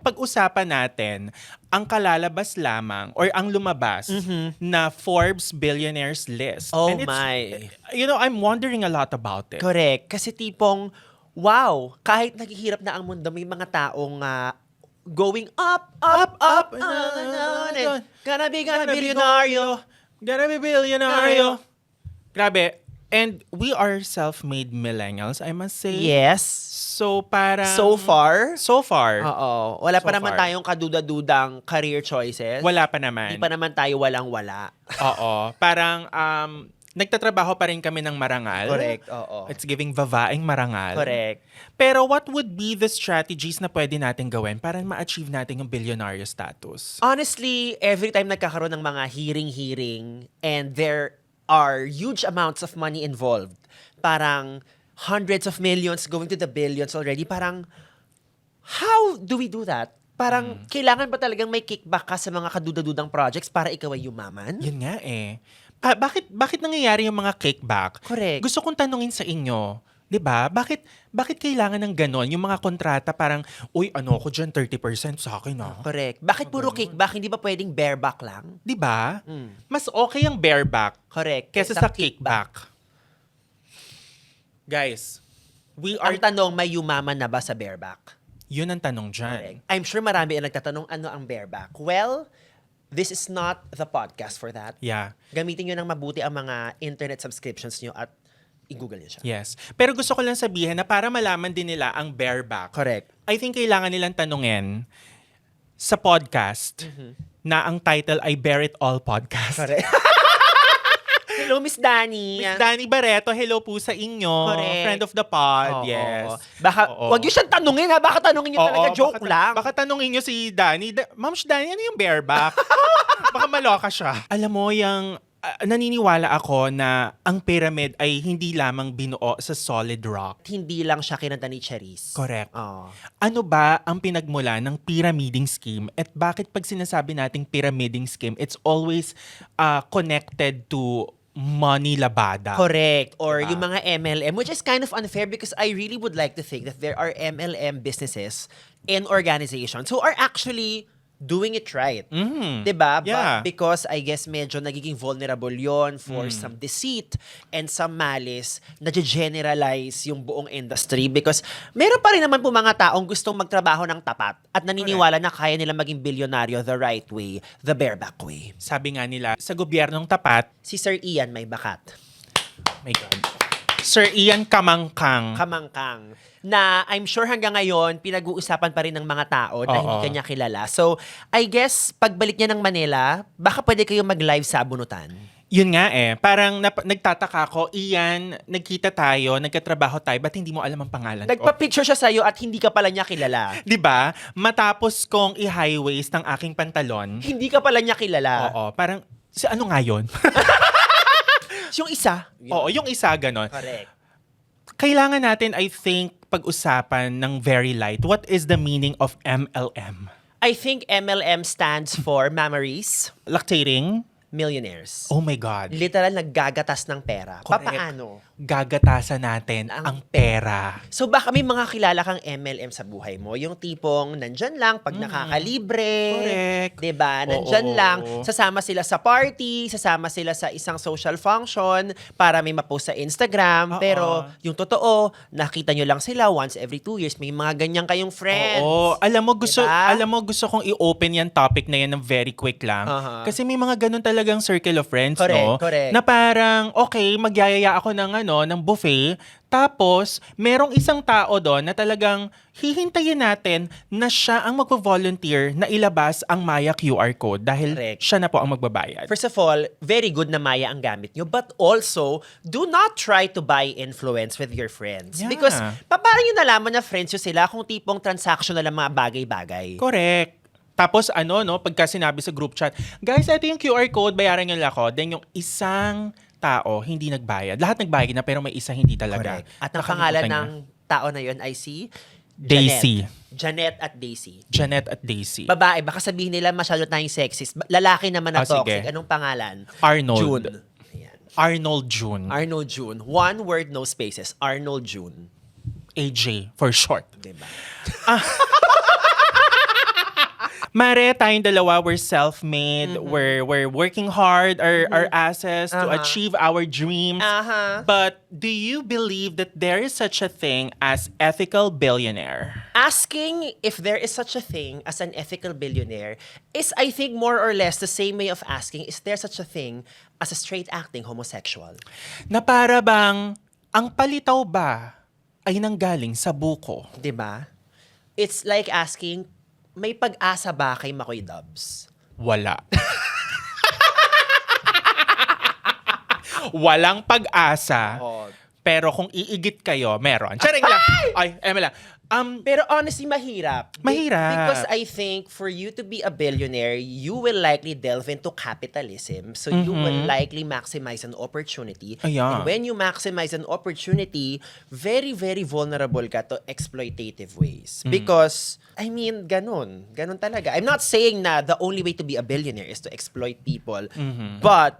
pag-usapan natin ang kalalabas lamang or ang lumabas na Forbes Billionaires list. Oh And it's, my. I'm wondering a lot about it. Correct. Kasi tipong, wow, kahit naghihirap na ang mundo, may mga taong going up. Gonna be billionaire. Gonna be billionaire. Grabe. And we are self-made millennials, I must say. Yes. So, parang... So far. Oo. Wala pa So naman far. tayong kaduda-dudang career choices. Wala pa naman. Hindi pa naman tayo walang-wala. Oo. Parang, nagtatrabaho pa rin kami ng marangal. Correct, oo. It's giving babaeng marangal. Correct. Pero what would be the strategies na pwede natin gawin para ma-achieve natin yung billionaire status? Honestly, every time nagkakaroon ng mga hearing and there are huge amounts of money involved, parang hundreds of millions going to the billions already, parang how do we do that? Parang kailangan ba talagang may kickback ka sa mga kadudadudang projects para ikaw ay yumaman? Yun nga eh. Bakit nangyayari yung mga kickback? Correct. Gusto kong tanungin sa inyo, 'di ba? Bakit kailangan ng ganon? Yung mga kontrata parang, uy, ako dyan, 30% sa akin Correct. Bakit puro kickback? Hindi ba pwedeng bareback lang? 'Di ba? Mas okay ang bareback Correct. kesa sa kickback. Guys, Ang tanong, may yumaman na ba sa bareback? yun ang tanong dyan. Correct. I'm sure marami ang nagtatanong, ano ang bareback? Well, this is not the podcast for that. Yeah. Gamitin nyo ng mabuti ang mga internet subscriptions nyo at i-google nyo siya. Yes. Pero gusto ko lang sabihin na para malaman din nila ang bareback, Correct. I think kailangan nilang tanungin sa podcast na ang title ay Bear It All Podcast. Correct. Hello, Miss Danny. Miss Danny Barreto, hello po sa inyo. Correct. Friend of the pod, Oo. yes. Baka, Oo. wag nyo siyang tanungin ha. Baka tanungin nyo talaga, joke lang. Baka tanungin nyo si Danny, Ma'am Danny, ano yung bareback? Baka maloka siya. Alam mo, naniniwala ako na ang pyramid ay hindi lamang binuo sa solid rock. Hindi lang siya kinanta ni Charisse. Correct. Oo. Ano ba ang pinagmula ng pyramiding scheme at bakit pag sinasabi nating pyramiding scheme, it's always connected to money labada? Correct. Or Diba? yung mga MLM, which is kind of unfair because I really would like to think that there are MLM businesses and organizations who are actually doing it right. Diba? Yeah. But because I guess medyo nagiging vulnerable yon for some deceit and some malice na generalize yung buong industry because meron pa rin naman po mga taong gustong magtrabaho ng tapat at naniniwala na kaya nila maging bilyonaryo the right way, the bareback way. Sabi nga nila, sa gobyernong tapat, Si Sir Ian may bakat. my God, Sir Ian Kamangkang. Kamangkang. Na I'm sure hanggang ngayon, pinag-uusapan pa rin ng mga tao na hindi Oo. kanya kilala. So, I guess, pagbalik niya ng Manila, baka pwede kayo mag-live sa Abunutan. Yun nga eh. Parang nagtataka ko, Ian, nagkita tayo, nagkatrabaho tayo, ba't hindi mo alam ang pangalan ko? Nagpa-picture siya sa'yo at hindi ka pala niya kilala. 'Di ba? Matapos kong i-high waist ang aking pantalon. Hindi ka pala niya kilala. Oo, parang, ano nga yun? Yung isa. Oo, yung isa ganon. Correct. Kailangan natin, I think, pag-usapan ng very light. What is the meaning of MLM? I think MLM stands for Memories Lactating? Millionaires. Oh my God. Literal, naggagatas ng pera. Correct. Papaano? Gagatasan natin ang pera. So baka may mga kilala kang MLM sa buhay mo, yung tipong nandyan lang pag nakakalibre. Correct. 'Di ba? Nandyan Oo. lang, sasama sila sa party, sasama sila sa isang social function para may ma-post sa Instagram. Oo. Pero yung totoo, nakita nyo lang sila once every 2 years. May mga ganyan kayong friends. Oo. Alam mo gusto Diba? kong i-open yan topic na yan ng very quick lang. Aha. Kasi may mga ganun talagang circle of friends, Correct, no? correct. Na parang okay, magyayaya ako ng buffet, tapos merong isang tao doon na talagang hihintayin natin na siya ang magvo-volunteer na ilabas ang Maya QR code dahil Correct. siya na po ang magbabayad. First of all, very good na Maya ang gamit nyo. But also, do not try to buy influence with your friends. Yeah. Because, paano nyo nalaman na friends nyo sila kung tipong transactional ang mga bagay-bagay? Correct. Tapos pagka sinabi sa group chat, guys, ito yung QR code, bayaran nyo lang ako. Then yung isang tao hindi nagbayad. Lahat nagbayad na pero may isa hindi talaga. Correct. At ang Nakalimutan pangalan niya. ng tao na yon ay si Daisy. Janet at Daisy. Janet at Daisy. Babae, baka sabihin nila masyado tayong sexist. Lalaki naman na Sige. toxic. Anong pangalan? Arnold. June. Ayan. Arnold June. Arnold June. One word, no spaces. Arnold June. AJ for short. Diba? Mare, tayong dalawa, we're self-made, we're working hard, our asses to achieve our dreams. But do you believe that there is such a thing as ethical billionaire? Asking if there is such a thing as an ethical billionaire is, I think, more or less the same way of asking, is there such a thing as a straight acting homosexual? Na para bang, ang palitaw ba ay nanggaling sa buko? 'Di ba? It's like asking, may pag-asa ba kay Makoy Dubs? Wala. Walang pag-asa. Oh. Pero kung iigit kayo, meron. Charing lang. Ay, Emma lang. Pero honestly, mahirap. Mahirap. Because I think for you to be a billionaire, you will likely delve into capitalism. So you will likely maximize an opportunity. Ayan. And when you maximize an opportunity, very, very vulnerable ka to exploitative ways. Because, I mean, ganun. Ganun talaga. I'm not saying na the only way to be a billionaire is to exploit people. But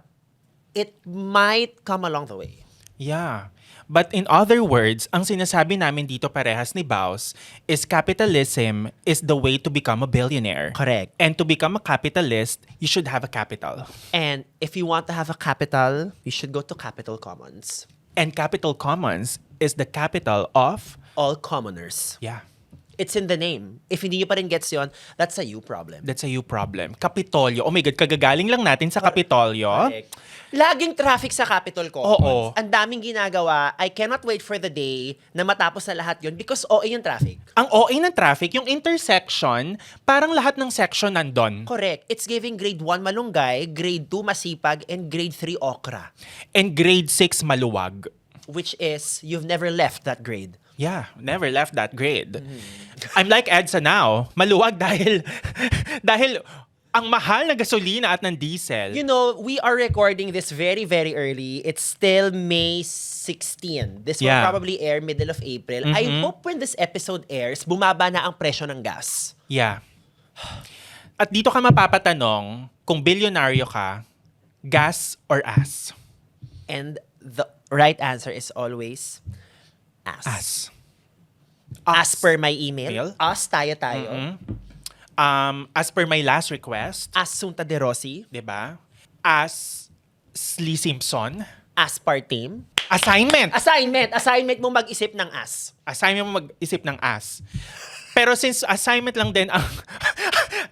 it might come along the way. Yeah. But in other words, ang sinasabi namin dito parehas ni Baus is capitalism is the way to become a billionaire. Correct. And to become a capitalist, you should have a capital. And if you want to have a capital, you should go to Capital Commons. And Capital Commons is the capital of, All commoners. yeah, It's in the name. If hindi nyo pa rin gets yun, that's a you problem. that's a you problem. Kapitolyo. Oh my God, kagagaling lang natin sa Kapitolyo. Correct. Laging traffic sa Capitol Commons. Oo. Ang daming ginagawa. I cannot wait for the day na matapos na lahat yun because OA yung traffic. Ang OA ng traffic, yung intersection, parang lahat ng section nandun. Correct. It's giving grade 1 malunggay, grade 2 masipag, and grade 3 okra. And grade 6 maluwag. Which is, you've never left that grade. Yeah, never left that grade. I'm like EDSA now. Maluwag dahil dahil ang mahal na gasolina at ng diesel. You know, we are recording this very, very early. It's still May 16. This will Yeah. probably air middle of April. I hope when this episode airs, bumaba na ang presyo ng gas. Yeah. At dito ka mapapatanong kung bilyonaryo ka, gas or ass? And the right answer is always ass. Ass. As per my email. Mail? As tayo. As per my last request, As Sunta de Rossi. 'di ba? As Lee Simpson, As Partim. assignment. Assignment mo mag-isip ng as. Assignment mo mag-isip ng ass. Pero since assignment lang din ang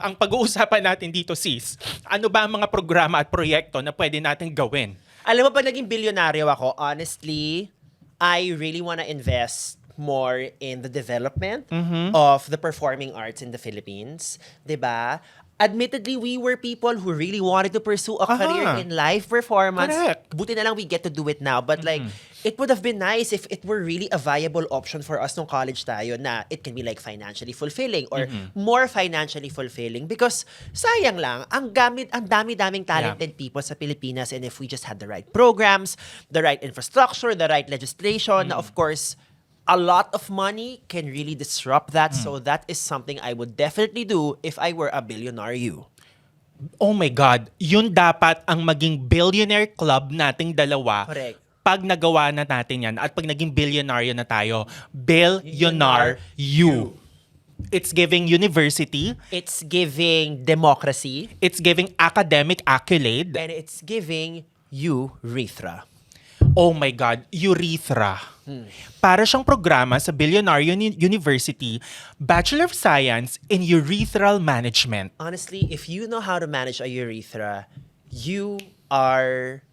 ang pag-uusapan natin dito, sis, ano ba ang mga programa at proyekto na pwede natin gawin? Alam mo, pag naging bilyonaryo ako, honestly, I really wanna invest more in the development of the performing arts in the Philippines. 'Di ba? Admittedly, we were people who really wanted to pursue a career in live performance. Correct. Buti na lang we get to do it now. But like, it would have been nice if it were really a viable option for us nung college tayo na it can be like financially fulfilling or more financially fulfilling. Because sayang lang, ang dami-daming talented people sa Pilipinas, and if we just had the right programs, the right infrastructure, the right legislation, na of course, a lot of money can really disrupt that. So that is something I would definitely do if I were a billionaire you. Oh my God, yun dapat ang maging billionaire club nating dalawa. Correct. Pag nagawa na natin yan at pag naging billionaire na tayo, billionaire you. It's giving university, It's giving democracy, it's giving academic accolade. and it's giving urethra. Oh my God, urethra. Para siyang programa sa Billionaire University, Bachelor of Science in Urethral Management. Honestly, if you know how to manage a urethra, you are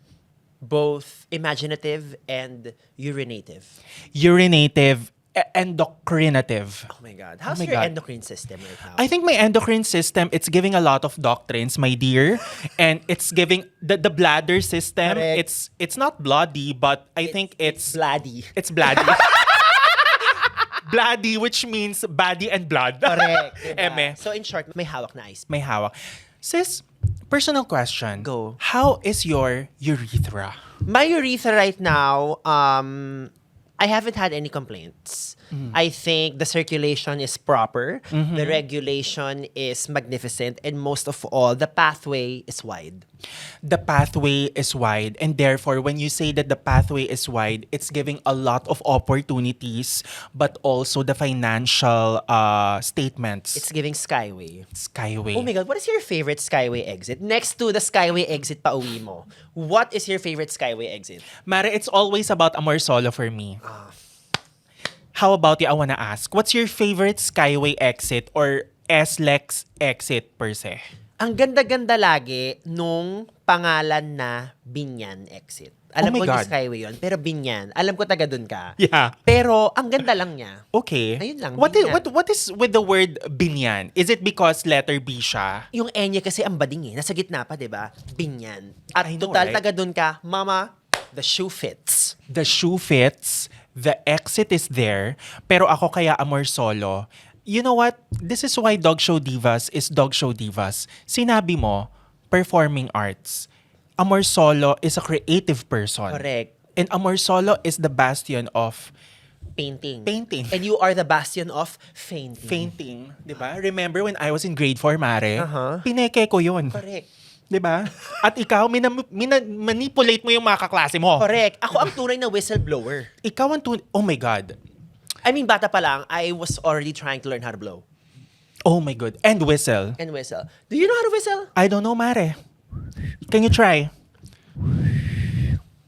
both imaginative and urinative. Urinative, endocrinative. Oh my God. How's my your God. endocrine system right now? I think my endocrine system, it's giving a lot of doctrines, my dear. And it's giving the bladder system, Correct. it's not bloody, but I think it's bloody. it's bloody. Bloody, which means body and blood. Correct. diba? Eme. So in short, may hawak na ice. May hawak. Sis, personal question. Go. How is your urethra? My urethra right now, I haven't had any complaints. I think the circulation is proper, the regulation is magnificent, and most of all, the pathway is wide. The pathway is wide, and therefore when you say that the pathway is wide, it's giving a lot of opportunities, but also the financial statements. It's giving Skyway. Skyway. Oh my God, what is your favorite Skyway exit? Next to the Skyway exit pauwi mo, what is your favorite Skyway exit? Mare, it's always about Amor Solo for me. How about you? I wanna ask, what's your favorite Skyway exit or SLEX exit per se? Ang ganda-ganda lagi nung pangalan na Binyan exit. Alam Oh my ko yung God. Skyway yun, pero Binyan. Alam ko taga dun ka. Yeah. Pero ang ganda lang niya. Okay. Ayun lang, What is, binyan. what is with the word binyan? Is it because letter B siya? Yung Enya kasi ang bading eh. Nasa gitna pa, di ba? Binyan. At I know, total right? taga dun ka, mama, the shoe fits. The shoe fits, the exit is there, pero ako kaya Amor Solo. You know what? This is why Dog Show Divas is Dog Show Divas. Sinabi mo, performing arts. Amor Solo is a creative person. Correct. And Amor Solo is the bastion of Painting. painting. And you are the bastion of fainting. Fainting. Diba? Remember when I was in grade 4, Mare? Uh-huh. Pineke ko yun. Correct. Diba? At ikaw, manipulate mo yung mga kaklase mo. Correct. Ako ang tunay na whistleblower. Ikaw ang oh my God. I mean, bata pa lang, I was already trying to learn how to blow Oh my God. And whistle. and whistle. Do you know how to whistle? I don't know, Mare. Can you try?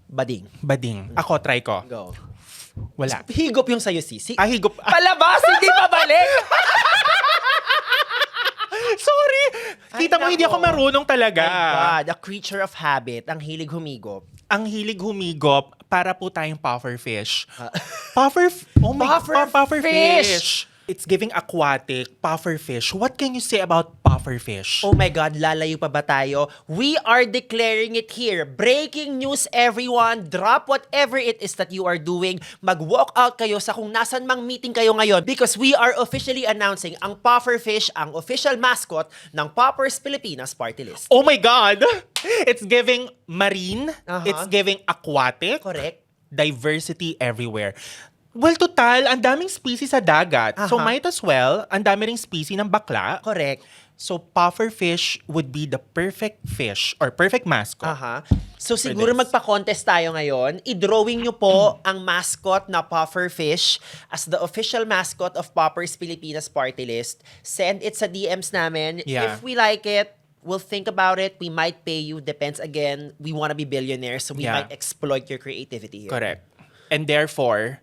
Bading. Bading. Ako, try ko. Go. Wala. Higop yung sa'yo, sisi. Ah, higop. Ah, Palabas, hindi pabalik! sorry! Ay, Kita mo, hindi ako nako. marunong talaga. My God, a creature of habit, ang hilig humigop. Ang hilig humigop, para po tayong pufferfish. Ah. Oh my Puffer pufferfish! It's giving aquatic, pufferfish. What can you say about pufferfish? Oh my God, lalayo pa ba tayo? We are declaring it here. Breaking news, everyone. Drop whatever it is that you are doing. Mag-walk out kayo sa kung nasan mang meeting kayo ngayon because we are officially announcing ang Pufferfish, ang official mascot ng Poppers Pilipinas Party List. Oh my God! It's giving marine. Uh-huh. It's giving aquatic. Correct? Diversity everywhere. Well, total, ang daming species sa dagat. So, Aha. might as well, ang dami ring species ng bakla. Correct. So, pufferfish would be the perfect fish or perfect mascot. Aha. So siguro this. magpa-contest tayo ngayon. I-drawing nyo po ang mascot na Pufferfish as the official mascot of Poppers Pilipinas Party List. Send it sa DMs namin. Yeah. If we like it, we'll think about it. We might pay you. Depends again. We want to be billionaires, so we Yeah. might exploit your creativity here. Correct. And therefore,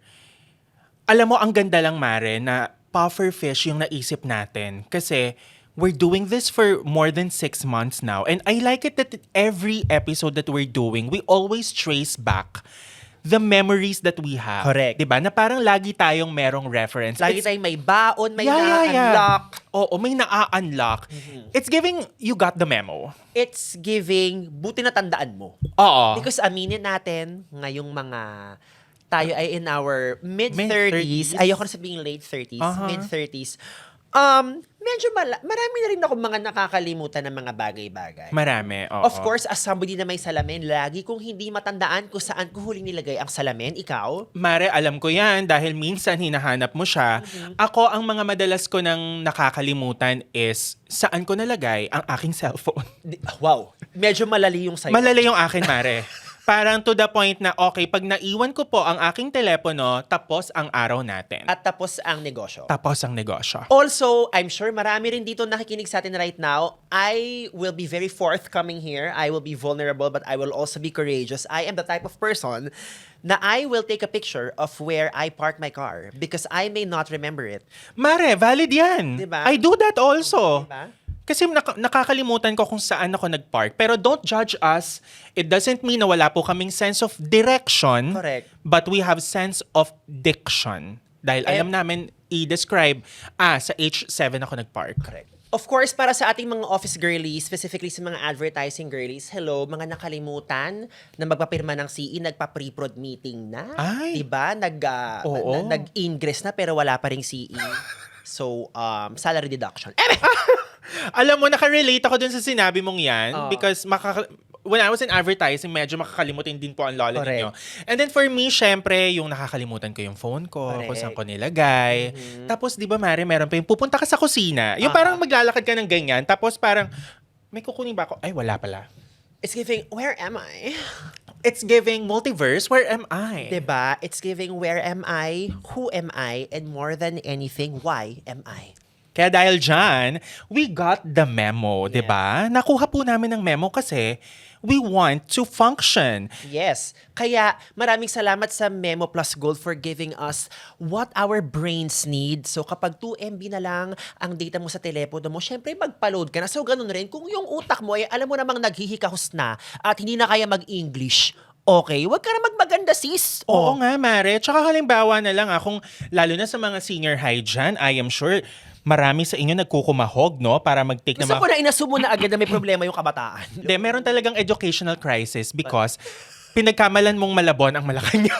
alam mo, ang ganda lang, Mare, na pufferfish yung naisip natin. Kasi, we're doing this for more than 6 months now. And I like it that every episode that we're doing, we always trace back the memories that we have. Correct. Diba? Na parang lagi tayong merong reference. Lagi It's- tayong may baon, may Yeah. na-unlock. Oo, may na-unlock. It's giving, you got the memo. It's giving, buti na tandaan mo. Oo. Because aminin natin, ngayong mga tayo ay in our mid-30s, Mid-30s. ayoko na sabihing late 30s, Aha. mid-30s, medyo marami na rin ako mga nakakalimutan ng mga bagay-bagay. Marami, oo. Of course, as somebody na may salamin, lagi kong hindi matandaan kung saan ko huling nilagay ang salamin. Ikaw? Mare, alam ko yan dahil minsan hinahanap mo siya. Ako, ang mga madalas ko nang nakakalimutan is saan ko nalagay ang aking cellphone. Wow. Medyo malali yung sa'yo. Malala yung akin, Mare. Parang to the point na, okay, pag naiwan ko po ang aking telepono, tapos ang araw natin. At tapos ang negosyo. Tapos ang negosyo. Also, I'm sure marami rin dito nakikinig sa atin right now. I will be very forthcoming here. I will be vulnerable, but I will also be courageous. I am the type of person na I will take a picture of where I park my car because I may not remember it. Mare, valid yan. Diba? I do that also. Diba? Kasi nakakalimutan ko kung saan ako nagpark. Pero don't judge us. It doesn't mean na wala po kaming sense of direction. Correct. But we have sense of diction. Dahil alam namin i-describe, sa H7 ako nagpark. Correct. Of course, para sa ating mga office girlies, specifically sa mga advertising girlies, hello, mga nakalimutan na magpapirma ng CE, nagpa-pre-prod meeting na. Ay. Diba? Oo. Nag-ingress na pero wala pa ring CE. So, salary deduction. Alam mo, nakarelate ako dun sa sinabi mong yan. Oo. Because when I was in advertising, medyo makakalimutin din po ang lola Correct. ninyo. And then for me, syempre, yung nakakalimutan ko yung phone ko, kung saan ko nilagay. Tapos, di ba, Mari, meron pa yung pupunta ka sa kusina. Yung parang maglalakad ka ng ganyan, tapos parang, may kukunin ba ako? Ay, wala pala. It's giving, where am I? It's giving multiverse, where am I? Diba? It's giving, where am I? Who am I? And more than anything, why am I? Kaya dahil dyan, we got the memo, di ba? Nakuha po namin ng memo kasi we want to function. Yes. Kaya maraming salamat sa Memo Plus Gold for giving us what our brains need. So kapag 2 MB na lang ang data mo sa telepono mo, syempre magpa-load ka na. So ganun rin, kung yung utak mo ay alam mo namang naghihikahos na at hindi na kaya mag-English, okay, wag ka na magmaganda sis. Oo nga, Mare. Tsaka halimbawa na lang, kung lalo na sa mga senior high dyan, I am sure marami sa inyo nagkukumahog, no? Para mag-take Gusto ko na inasumo na agad na may problema yung kabataan. Hindi, meron talagang educational crisis because pinagkamalan mong Malabon ang Malacanang.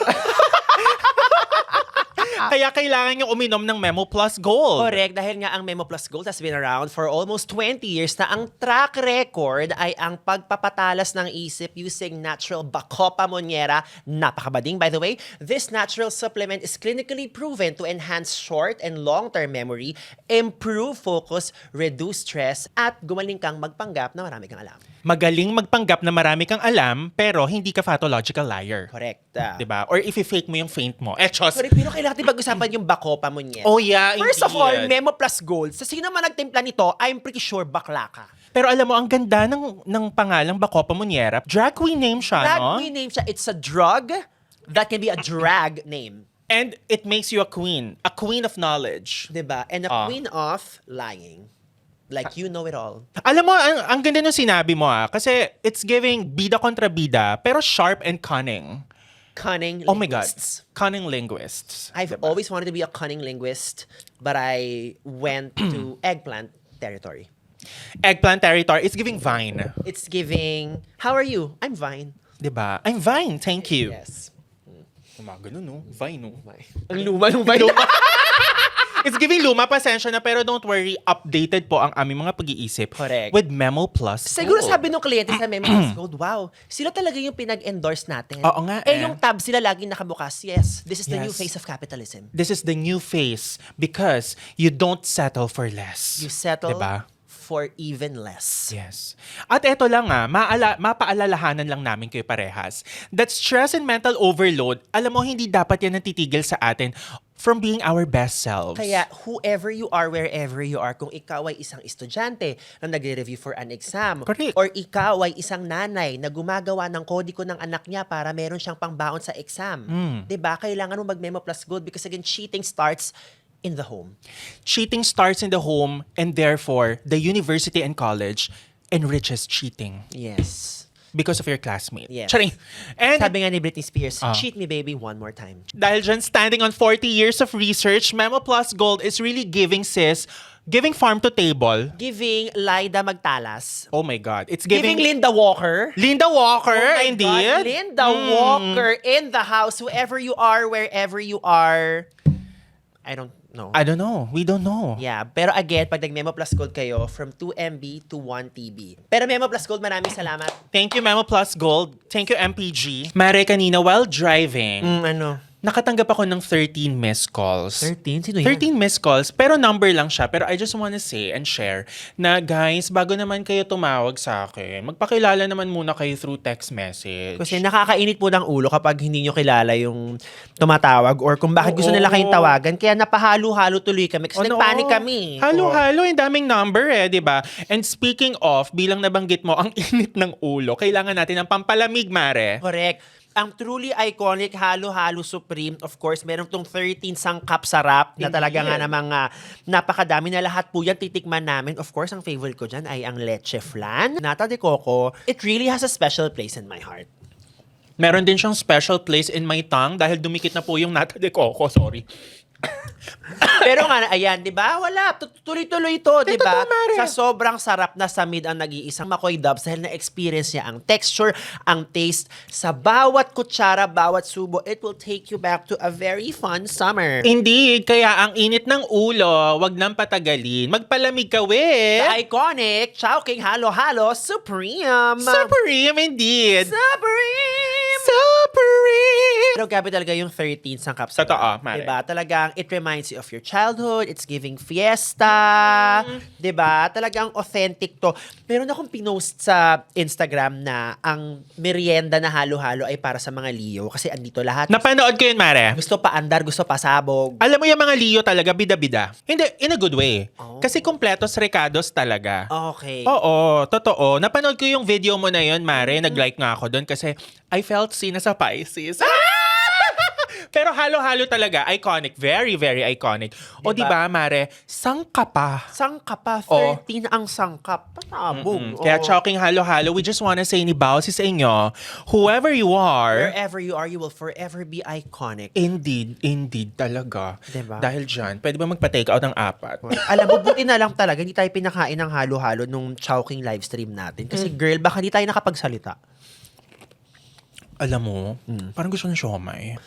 Kaya kailangan yung uminom ng Memo Plus Gold. Correct, dahil nga ang Memo Plus Gold has been around for almost 20 years na ang track record ay ang pagpapatalas ng isip using natural Bacopa monnieri. Napakabading, by the way. This natural supplement is clinically proven to enhance short and long-term memory, improve focus, reduce stress, at gumaling kang magpanggap na marami kang alam. Magaling magpanggap na marami kang alam pero hindi ka pathological liar. Correct. 'Di ba? Or if i-fake mo yung faint mo. Chos. Sorry, pero kailangan natin pag-usapan yung Bacopa monnieri. Oh yeah, First of all, indeed. Memo Plus Gold. Sa sino man nagtimpla nito, I'm pretty sure bakla ka. Pero alam mo, ang ganda ng pangalang Bacopa monnieri. Drag queen name siya, Drag no? queen name siya. It's a drug that can be a drag name. And it makes you a queen of knowledge. Diba? And a Ah. queen of lying. Like, you know it all. Alam mo, ang ganda nung sinabi mo kasi it's giving bida kontra bida, pero sharp and cunning. Cunning Oh my God. linguists. Cunning linguists. I've always wanted to be a cunning linguist, but I went to eggplant territory. Eggplant territory, it's giving Vine. It's giving, how are you? I'm fine. Diba? I'm Vine, thank you. Yes. Ganun, no? Vine, no? Ang luma nung vine. It's giving luma, pasensya na, pero don't worry, updated po ang aming mga pag-iisip Correct. with Memo Plus Siguro Gold. sabi nung kliyente sa Memo Plus Gold, wow, sila talaga yung pinag-endorse natin. Oo nga eh. Yung tab sila laging nakabukas. Yes, this is the new Yes. face of capitalism. This is the new face because you don't settle for less. You settle Diba? for even less. Yes. At eto lang mapaalalahanan lang namin kayo parehas that stress and mental overload, alam mo, hindi dapat yan natitigil sa atin from being our best selves. Kaya whoever you are, wherever you are, kung ikaw ay isang estudyante na nagre-review for an exam, Correct. or ikaw ay isang nanay na gumagawa ng kodiko ng anak niya para meron siyang pangbaon sa exam, 'di ba? Kailangan mo mag-Memo Plus Gold because again, cheating starts in the home. Cheating starts in the home and therefore the university and college enriches cheating Yes. because of your classmate. Yes. Charing. And Sabi nga ni Britney Spears, Ah. cheat me baby one more time. dahil dyan, standing on 40 years of research, Memo Plus Gold is really giving farm to table. Giving Lyda Magtalas. Oh my God. It's Giving giving Linda Walker. Linda Walker, Oh my indeed. God, Linda Walker in the house. Whoever you are, wherever you are. I don't know. I don't know. We don't know. Yeah, pero again, pag nag-Memo Plus Gold kayo, from 2 MB to 1 TB. Pero Memo Plus Gold, maraming salamat. Thank you, Memo Plus Gold. Thank you, MPG. Mare, kanina while driving, Ano? nakatanggap ako ng 13 missed calls. 13? Sino yan? 13 missed calls, pero number lang siya. Pero I just wanna say and share na guys, bago naman kayo tumawag sa akin, magpakilala naman muna kayo through text message. Kasi nakakainit po ng ulo kapag hindi nyo kilala yung tumatawag or kung bakit gusto nila kayong tawagan. Kaya napahalo-halo tuloy kami kasi Ano? nagpanic kami. Halo-halo, yung daming number di ba? And speaking of, bilang nabanggit mo, ang init ng ulo, kailangan natin ng pampalamig, Mare. Correct. Ang truly iconic Halo-Halo Supreme, of course, meron tong 13 sangkap sarap na talaga nga namang napakadami na lahat po yan titikman namin. Of course, ang favorite ko dyan ay ang leche flan. Nata de coco, it really has a special place in my heart. Meron din siyang special place in my tongue dahil dumikit na po yung nata de coco, sorry. Pero nga, ayan, di ba? Wala. Tuloy-tuloy ito, di ba? totoo, Mare. Sa sobrang sarap na Samid ang nag-iisang McCoy Dubs dahil na-experience niya ang texture, ang taste. Sa bawat kutsara, bawat subo, it will take you back to a very fun summer. Indeed, kaya ang init ng ulo, wag nang patagalin. Magpalamig ka, we. The iconic Chowking Halo-Halo Supreme. Supreme, indeed. Supreme! Supreme! Pero grabe talaga yung 13 sang kapsa. Totoo, Mare. Diba? Talagang it reminds you of your childhood. It's giving fiesta. Diba? Talagang authentic to. Meron akong pinost sa Instagram na ang merienda na halo-halo ay para sa mga Leo. Kasi andito lahat. Napanood ko yun, Mare. Gusto pa andar, gusto pa sabog. Alam mo yung mga Leo talaga, bida-bida. Hindi, in a good way. Oh. Kasi kompletos recados talaga. Okay. Oo, totoo. Napanood ko yung video mo na yun, Mare. Nag-like nga ako doon kasi I felt seen as a Pisces. Pero halo-halo talaga. Iconic. Very, very iconic. O Diba? diba, Mare? Sangka pa. Sangkap pa. Oh. 13 ang sangkap. Pasabog. Kaya Chowking Halo-Halo, we just wanna say ni Bao sa inyo, whoever you are, Wherever you are, you will forever be iconic. indeed talaga. Diba? Dahil dyan, pwede ba magpa-take out ng 4? Alam mo, buti na lang talaga, hindi tayo pinakain ng halo-halo nung Chowking live stream natin. Kasi girl, baka hindi tayo nakapagsalita. Alam mo, parang gusto ng siomay.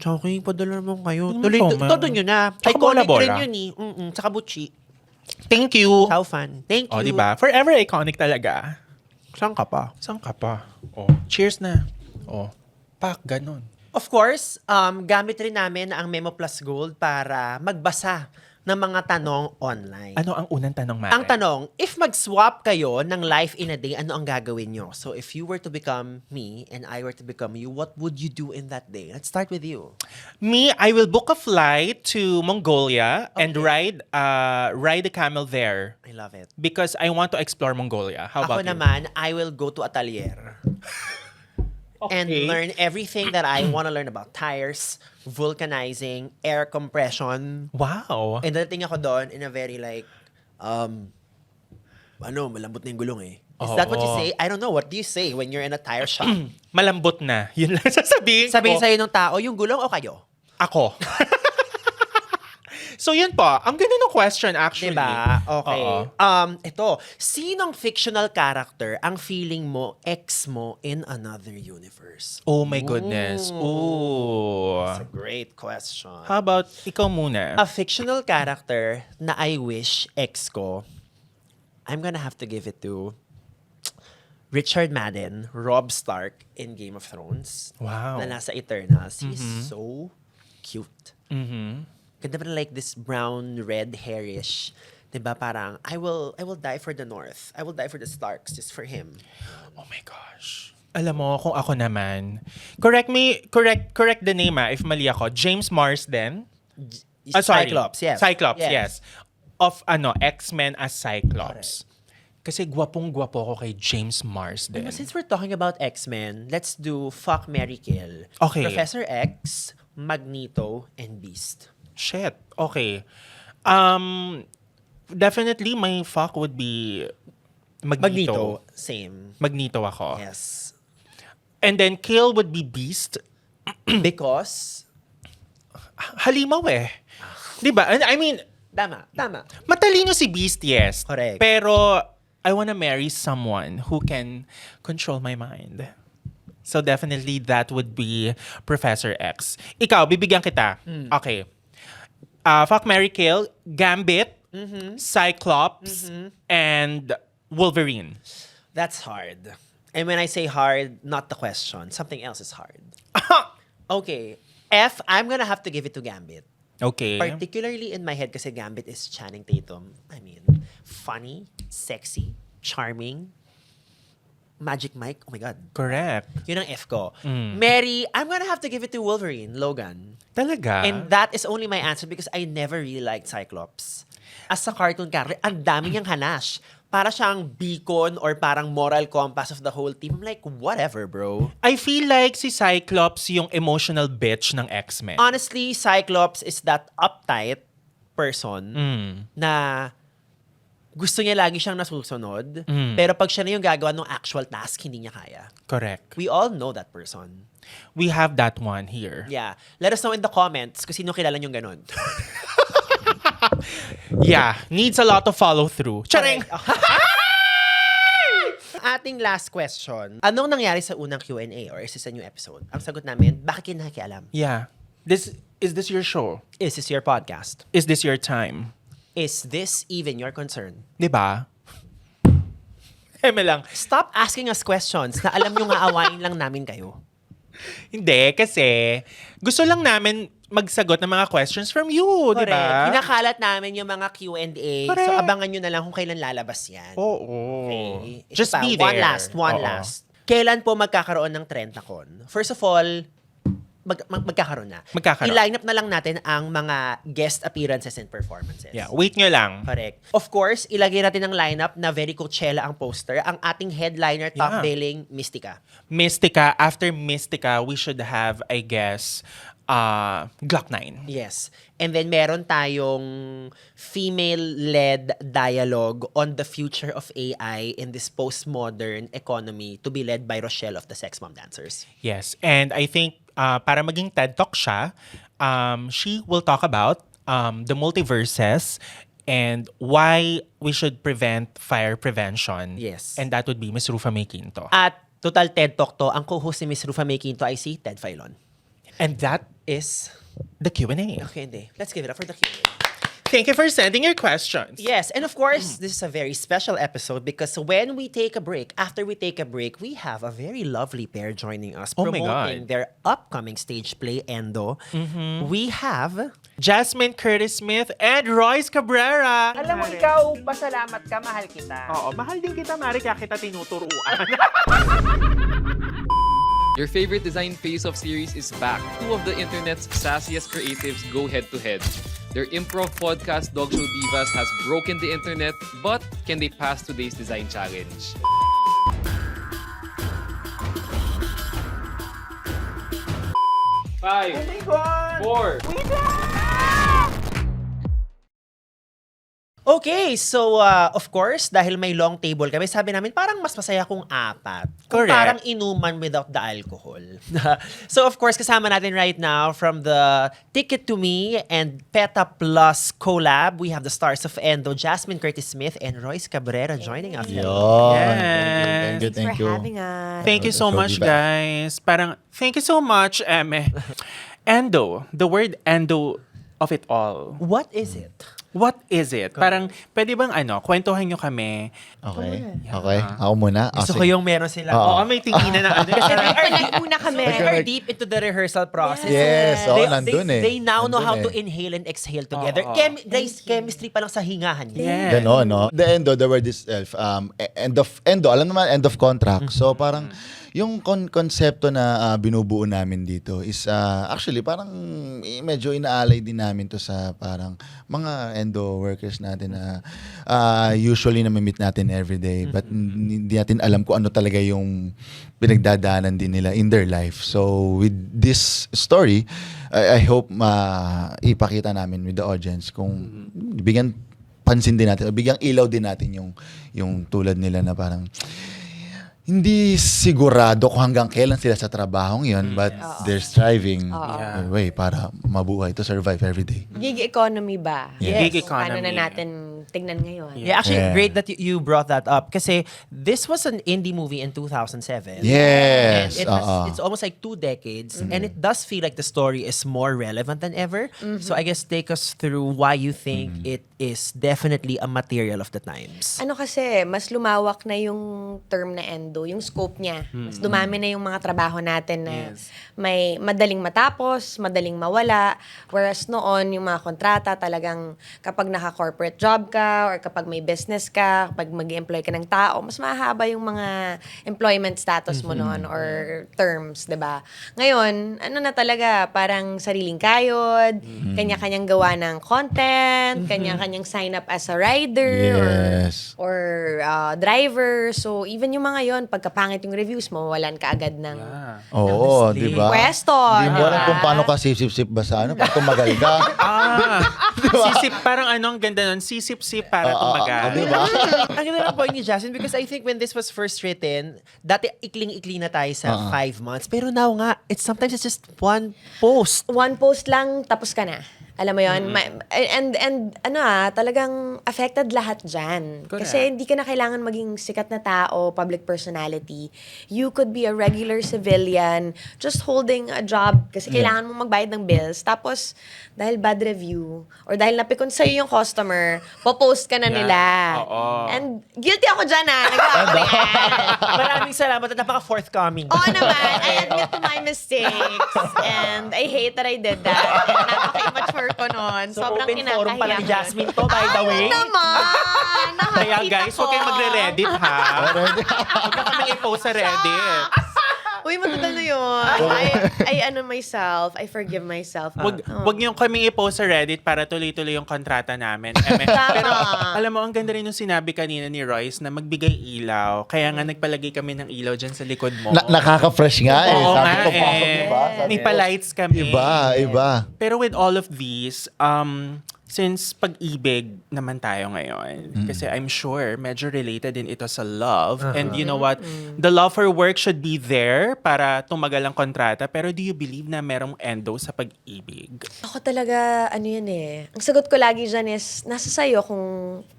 Chowking, padala naman kayo. Ano Tuloy, naman? todo nyo na. Tsaka Iconic bola-bola. rin yun eh. Tsaka buchi. Thank you. Chow fan. Thank you. O, diba? Forever iconic talaga. Saan ka pa? Saan ka pa? O, cheers na. O, pak, ganun. Of course, gamit rin namin ang Memo Plus Gold para magbasa ng mga tanong online. Ano ang unang tanong, Mare? Ang tanong, if mag-swap kayo ng life in a day, ano ang gagawin nyo? So if you were to become me and I were to become you, what would you do in that day? Let's start with you. Me, I will book a flight to Mongolia and ride a camel there. I love it. Because I want to explore Mongolia. How Ako about you? naman, I will go to Atelier. And Okay. learn everything that I want to learn about tires, vulcanizing, air compression. Wow. And dating ako doon in a very like, malambot na yung gulong eh. Is that what you Oo. say? I don't know. What do you say when you're in a tire shop? Malambot na. Yun lang sasabihin Sabihin ko. sa'yo ng tao, yung gulong o kayo? Ako. So yun po. Ang ganda ng question actually. Diba? Okay. Oo. Ito. Sinong fictional character ang feeling mo ex mo in another universe? Oh my goodness. Ooh. That's a great question. How about ikaw muna? A fictional character na I wish ex ko, I'm gonna have to give it to Richard Madden, Robb Stark in Game of Thrones. Wow. Na nasa Eternals. He's so cute. Mhm. Ganda pa na like this brown, red, hairish. Diba? Parang, I will die for the North. I will die for the Starks just for him. Oh my gosh. Alam mo, kung ako naman, correct the name if mali ako. James Marsden? Sorry. Cyclops, yes. Cyclops, yes. Of X-Men as Cyclops. Kasi gwapong-gwapo ko kay James Marsden. Since we're talking about X-Men, let's do Fuck, Marry, Kill. Okay. Professor X, Magneto, and Beast. Shit. Okay. Definitely my fuck would be Magneto. Same. Magneto ako. Yes. And then kill would be Beast. Because, Halimaw eh. 'Di ba? I mean, tama. matalino si Beast, yes. Correct. Pero I wanna marry someone who can control my mind. So definitely that would be Professor X. Ikaw, bibigyan kita. Okay. Fuck, marry, kill, Gambit, Cyclops, and Wolverine. That's hard. And when I say hard, not the question. Something else is hard. Okay. F, I'm gonna have to give it to Gambit. Okay. Particularly in my head kasi Gambit is Channing Tatum. I mean, funny, sexy, charming, Magic Mike. Oh my God. Correct. Yun ang F ko. Mary, I'm gonna have to give it to Wolverine, Logan. Talaga? And that is only my answer because I never really liked Cyclops. As a cartoon character, ang dami niyang hanash. Para siyang beacon or parang moral compass of the whole team. I'm like, whatever, bro. I feel like si Cyclops yung emotional bitch ng X-Men. Honestly, Cyclops is that uptight person na gusto niya lagi siyang nasusunod, Mm. pero pag siya na yung gagawa ng actual task, hindi niya kaya. Correct. We all know that person. We have that one here. Yeah. Let us know in the comments kung sino kilala niyong ganun. Yeah, needs a lot of follow through. Charing! Ating last question. Anong nangyari sa unang Q&A or is this a new episode? Ang sagot namin, bakit kayo nakikialam? Yeah. Is this your show? Is this your podcast? Is this your time? Is this even your concern? 'Di ba? Eme lang. Stop asking us questions na alam nyo nga awayin lang namin kayo. Hindi, kasi gusto lang namin magsagot ng mga questions from you, di Correct. ba? Kinakalat namin yung mga Q&A. Correct. So abangan nyo na lang kung kailan lalabas yan. Oo. Okay. Just Ito pa, be there. One Oo. last. Kailan po magkakaroon ng Trentacon? First of all, magkakaroon na. Magkakaroon. I-line up na lang natin ang mga guest appearances and performances. Yeah, wait nyo lang. Correct. Of course, ilagay natin ang lineup na very Coachella ang poster. Ang ating headliner, top Yeah. billing, Mystica. Mystica, after Mystica, we should have, I guess, Glock 9. Yes. And then meron tayong female-led dialogue on the future of AI in this postmodern economy to be led by Rochelle of the Sex Mom Dancers. Yes, and I think para maging TED Talk siya, she will talk about the multiverses and why we should prevent fire prevention. Yes. And that would be Miss Rufa May Quinto. At total TED Talk to, ang co-host ni Miss Rufa May Quinto ay si Ted Filon. And that Is... the Q&A. Okay, hindi. Let's give it up for the Q&A. Thank you for sending your questions. Yes, and of course, this is a very special episode because when we take a break, after we take a break, we have a very lovely pair joining us Oh my promoting God. their upcoming stage play, Endo. We have... Jasmine Curtis Smith and Royce Cabrera. Alam mo, ikaw, pasalamat ka, mahal kita. Oo, mahal din kita, Mari, kaya kita tinuturuan. Your favorite design face-off series is back. Two of the internet's sassiest creatives go head-to-head. Their improv podcast, Dog Show Divas, has broken the internet, but can they pass today's design challenge? Five, four, Okay, so of course, dahil may long table kami, sabi namin parang mas masaya kung apat. Kung Correct. parang inuman without the alcohol. So of course, kasama natin right now from the Ticket to Me and PETA Plus collab, we have the stars of Endo, Jasmine Curtis Smith and Royce Cabrera joining us. Yo. Yes. Thank you. for having us. Thank you so So, much, diba? guys. Parang, thank you so much, Eme. Endo, the word endo of it all. What is it? What is it? Parang, pwede bang kwentuhan nyo kami? Okay. Okay. Ako muna. Gusto Okay. ko yung meron sila. Oo. Oo, may tinginan na ano. Kasi they are Nag-una kami. They are deep into the rehearsal process. Yes. Oo, nandun eh. They now know how to Nandun inhale and exhale together. Oo. Guys, chemistry pa lang sa hingahan. Yes. Ganon, no? The endo, the word itself, endo, alam naman, end of contract. So, parang, yung konsepto na binubuo namin dito is actually parang medyo inaalay din namin to sa parang mga endo workers natin na usually na meet natin every day but hindi natin alam kung ano talaga yung pinagdadaanan din nila in their life. So with this story, I hope ipakita namin with the audience kung bigyan pansin din natin, o bigyang ilaw din natin yung tulad nila na parang hindi sigurado kung hanggang kailan sila sa trabahong yun, but they're striving way para mabuhay to survive every day. Gig economy ba? Yes. Gig Paano economy. na natin tignan ngayon? Yeah, actually, Yeah. great that you brought that up. Kasi this was an indie movie in 2007. Yes. And it's almost like 2 decades. And it does feel like the story is more relevant than ever. So I guess take us through why you think it is definitely a material of the times. Ano kasi, mas lumawak na yung term na endo, yung scope niya. Mas dumami na yung mga trabaho natin na may madaling matapos, madaling mawala. Whereas noon, yung mga kontrata talagang kapag naka-corporate job ka or kapag may business ka, kapag mag-employ ka ng tao, mas mahaba yung mga employment status mo noon or terms, 'di ba? Ngayon, ano na talaga, parang sariling kayod, kanya-kanyang gawa ng content, kanya-kanyang sign up as a rider Yes. or driver. So, even yung mga yon pagkapangit yung reviews mo, walan ka agad ng Oo, di ba? Pwesto. Hindi mo alam diba? kung paano ka sip-sip ba sa ano, pag tumagal ka. Sisip, parang ano, ang ganda nun. Sisip-sip para tumagal. Diba? Ang ganda ng point ni Jasmine because I think when this was first written, dati ikling-ikli na tayo sa 5 months. Pero now nga, sometimes it's just one post. One post lang, tapos ka na. Alam mo yun? And talagang affected lahat dyan. Correct. Kasi hindi ka na kailangan maging sikat na tao, public personality. You could be a regular civilian, just holding a job kasi kailangan mo magbayad ng bills. Tapos, dahil bad review, or dahil napikon sa'yo yung customer, popost ka na nila. Oo. And guilty ako dyan nagawa ko yan. Maraming salamat at napaka-forthcoming. Oo naman, I admit to my mistakes. And I hate that I did that. Napaka-immature ko nun. So, Sobrang open forum pala ni kinakahiya ko. Jasmine to, by the way. Ano naman? Kaya Nakakita guys, huwag kayong ko. magre-Reddit ha. Huwag na kami i-post sa Reddit. Uy, matagal na yun. I myself. I forgive myself. Wag niyo kaming i-post sa Reddit para tuloy-tuloy yung kontrata namin. Tama. Pero alam mo, ang ganda rin yung sinabi kanina ni Royce na magbigay ilaw. Kaya nga nagpalagay kami ng ilaw dyan sa likod mo. Nakaka-fresh nga eh. Oo Sabi nga ko, pasok, eh. diba? Sabi May ko, pa-lights kami. Iba. Pero with all of these, since pag-ibig naman tayo ngayon, kasi I'm sure medyo related din ito sa love. And you know what? The love for work should be there para tumagal ang kontrata. Pero do you believe na merong endo sa pag-ibig? Ako talaga, ano yan eh. Ang sagot ko lagi dyan is, nasa sayo kung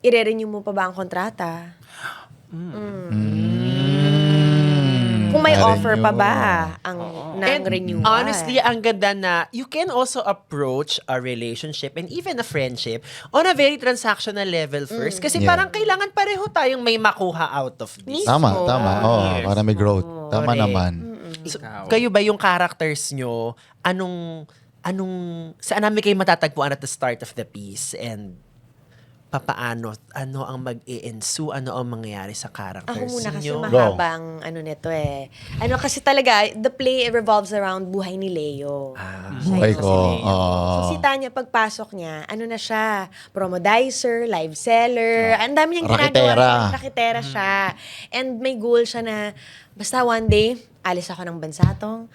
i-renew mo pa ba ang kontrata. Kung may Na-renew. offer pa ba ang And renewal. honestly, ang ganda na you can also approach a relationship and even a friendship on a very transactional level first. Kasi Yeah. parang kailangan pareho tayong may makuha out of this. Tama. Oo, Yes. para may growth. Tama Correct. naman. So, Ikaw. kayo ba yung characters nyo, saan namin kayo matatagpuan at the start of the piece and papaano, ano ang mag-i-ensue, ano ang mangyayari sa characters Ako muna kasi nyo? mahabang nito eh. Ano kasi talaga, the play revolves around buhay ni Leo. Buhay ko. So si Tanya, pagpasok niya, ano na siya, promodizer, live seller, ang dami niyang ginagawa. Raketera. Raketera siya. And may goal siya na, basta one day, alis ako ng bansa to,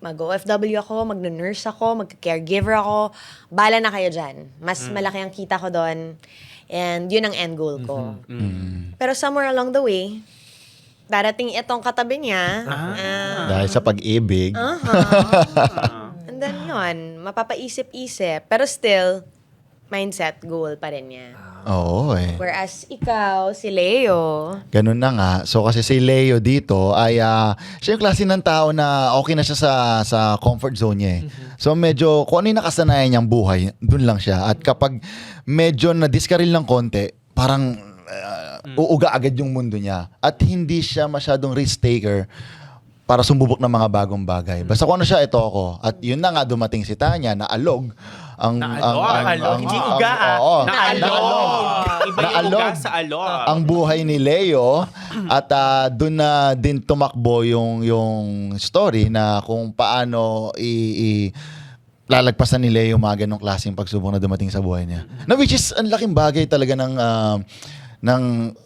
mag-OFW ako, mag-nurse ako, mag-caregiver ako, bala na kayo dyan. Mas malaki ang kita ko doon. And yun ang end goal ko. Pero somewhere along the way, darating itong katabi niya. Dahil sa pag-ibig. And then yun, mapapaisip-isip. Pero still, mindset, goal pa rin niya. Oo eh. Whereas ikaw, si Leo, Ganun na nga. So kasi si Leo dito ay siya yung klase ng tao na okay na siya sa comfort zone niya eh. So medyo kung ano yung nakasanayan niyang buhay, dun lang siya. At kapag medyo na-discarril ng konti, parang uuga agad yung mundo niya. At hindi siya masyadong risk taker para sumubok ng mga bagong bagay. Basta kung ano siya, ito ako. At yun na nga dumating si Tanya na alog. Alog. Hindi uga, oo. Naalog. Iba yung Naalog. uga sa alog. Ang buhay ni Leo at doon na din tumakbo yung story na kung paano lalagpasan ni Leo yung mga ganong klaseng pagsubok na dumating sa buhay niya. Na which is ang laking bagay talaga ng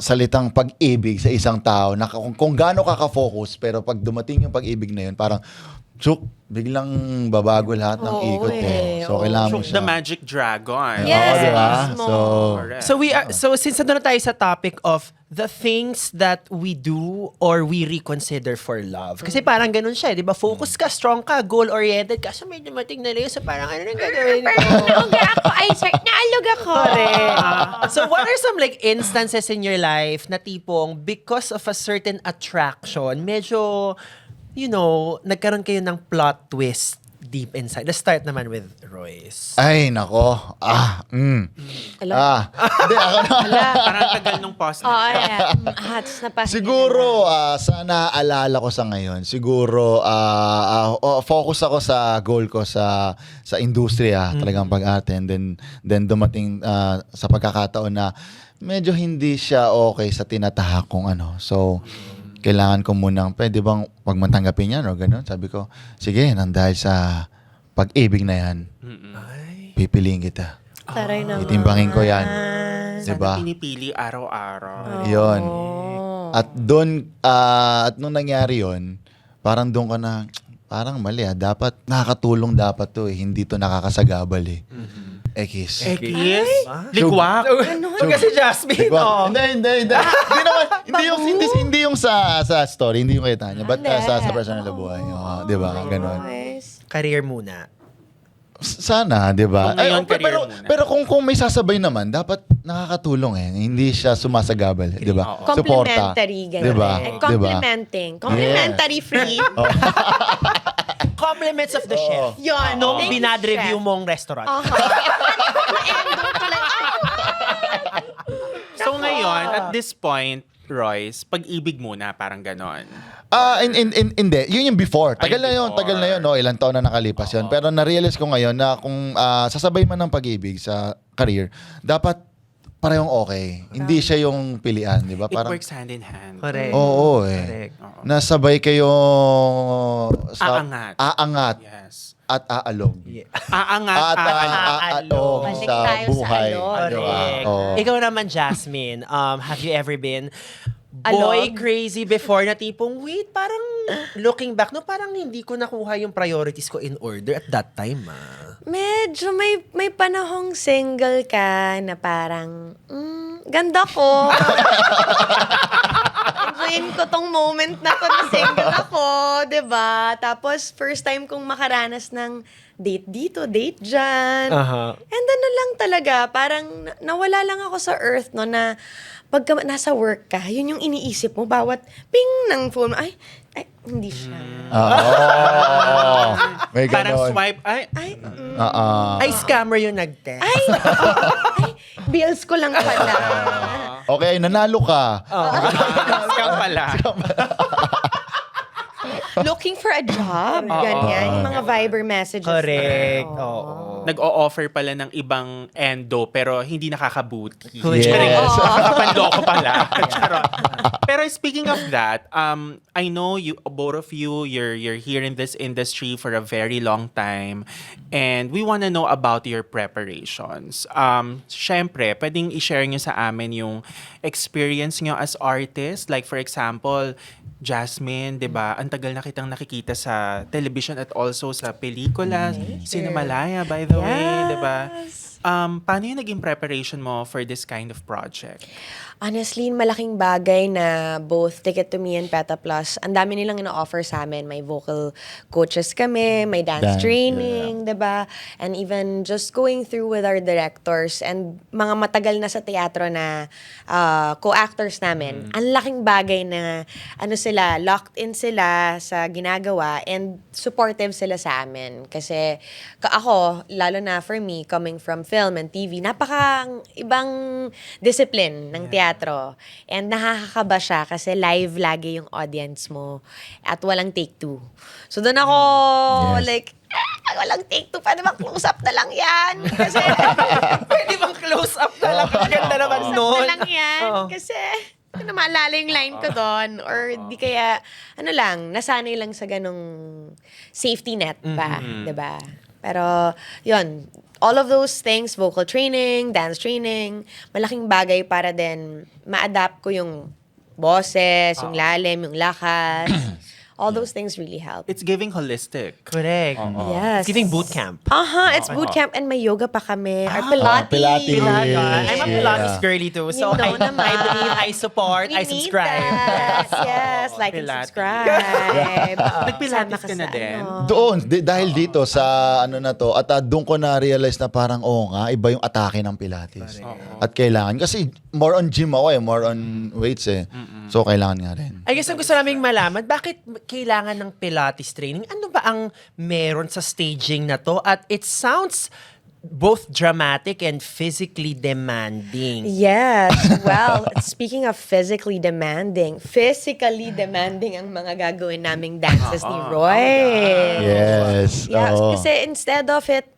salitang pag-ibig sa isang tao na kung gaano ka-focus pero pag dumating yung pag-ibig na yun parang biglang babago lahat ng Oo ikot eh. So kailangan mo Shook siya. the magic dragon. Yes. Oo, diba? mismo. So, Correct. So since nandun na tayo sa topic of the things that we do or we reconsider for love. Kasi parang ganun siya, di ba? Focus ka, strong ka, goal-oriented ka. So may dumating na Leo, so parang ano nang gagawin ko? nauga ako, naalog ako. So what are some like instances in your life na tipong because of a certain attraction, medyo, nagkaroon kayo ng plot twist deep inside? Let's start naman with Royce. ay nako. Hindi ako na. Parang tagal nung pause Oo, na. yeah. Hats na pa. Siguro sa naalala ko sa ngayon, siguro focus ako sa goal ko sa industriya, talagang pag-arte, and then dumating sa pagkakataon na medyo hindi siya okay sa tinatahak kong ano. So kailangan ko munang pwede bang wag man tanggapin yan o gano'n. Sabi ko, sige, nang dahil sa pag-ibig na yan, pipiliin kita. Taray naman. Itimbangin ko yan. Sana Diba? pinipili araw-araw. Yun. At doon, at nung nangyari yun, parang doon ka na, parang mali Dapat nakakatulong dapat to eh. Hindi to nakakasagabal eh. Ekis. Ekis? Ligwak? Kasi Jasmine, Diba? Hindi naman, hindi yung sa story, hindi yung kay Tanya, but sa personal na buhay. Di ba? Ganon. Nice. Career muna. Sana, di ba? Kung ngayon, career pero, muna. pero kung may sasabay naman, dapat nakakatulong eh. Hindi siya sumasagabal, di ba? Suporta. Complimentary, ganyan. Di ba? Eh, Di ba? complimenting. Complimentary free. Compliments of the chef. Yun. Nung Thank you, binad-review chef. mong restaurant. So ngayon, at this point, Royce, pag-ibig muna, parang ganon. Hindi. Yun yung before. Tagal na yun. before. Tagal na yun. No? Ilang taon na nakalipas yun. Pero na-realize ko ngayon na kung sasabay man ng pag-ibig sa career, dapat parehong okay. Hindi siya yung pilian, di ba? It works hand in hand. Correct. Oo Correct. Nasabay kayo aangat Yes. at aalog. Aangat, At aalog. Balik sa tayo sa buhay. alog. Di ba? Correct. Oo. Ikaw naman, Jasmine, have you ever been Alog? boy crazy before na tipong, wait, parang looking back, no, parang hindi ko nakuha yung priorities ko in order at that time, Medyo may panahong single ka na parang, ganda ko. Enjoyin ko tong moment na to na single ako, 'di ba? Tapos first time kong makaranas ng date dito, date dyan. And ano lang talaga, parang nawala lang ako sa earth, no, na pagka nasa work ka, yun yung iniisip mo, bawat ping ng phone, ay, hindi siya. May Parang ganon. swipe, ay, Ay, scammer yung nag-text. Ay, bills ko lang pala. Okay, nanalo ka. scam pala. Looking for a job, ganyan. Yung mga Viber messages. Correct. na. Oo. Nag-o-offer pala ng ibang endo pero hindi nakakabuti. Yes. Nakapanloko pala. Charot. Pero speaking of that, I know you, both of you, you're here in this industry for a very long time, and we want to know about your preparations. Syempre, pwedeng i-share nyo sa amin yung experience nyo as artist. Like for example, Jasmine, 'di ba? Ang tagal na kitang nakikita sa television at also sa pelikula, Cinemalaya by the way, 'di ba? Paano yung naging preparation mo for this kind of project? Honestly, malaking bagay na both Ticket to Me and Peta Plus, ang dami nilang ina-offer sa amin. May vocal coaches kami, may dance training, 'di ba? And even just going through with our directors and mga matagal na sa teatro na co-actors namin. Ang laking bagay na sila, locked in sila sa ginagawa and supportive sila sa amin. Kasi ako, lalo na for me, coming from film and TV, napaka ibang discipline ng teatro. And nakakakaba siya kasi live lagi yung audience mo at walang take two. So doon ako like, walang take two, pwede bang close up na lang yan? Kasi, Pwede bang close up na lang? Ganda naman close up nun. na lang yan. Kasi, hindi na maalala yung line ko doon. Or di kaya, nasanay lang sa ganong safety net pa. Diba? Pero, yun, all of those things, vocal training, dance training, malaking bagay para din ma-adapt ko yung boses, yung lalim, yung lakas. All those things really help. It's giving holistic. Correct. Yes. It's giving boot camp. It's boot camp and may yoga pa kami. Or Pilates. Pilates. I'm a Pilates Yeah. girly too. So You know naman. I believe, I support, We I need subscribe. that. Yes, like and Pilates. subscribe. Nag-Pilates Sama ka na sa din? Doon, dahil dito sa na to, at doon ko na-realize na parang, nga, iba yung atake ng Pilates. At kailangan, kasi more on gym ako more on weights So, kailangan nga rin. I guess ang gusto naming malaman, bakit kailangan ng Pilates training? Ano ba ang meron sa staging na to? At it sounds both dramatic and physically demanding. Yes. Well, speaking of physically demanding ang mga gagawin naming dances ni Roy. Yes. Yeah, oo. kasi instead of it,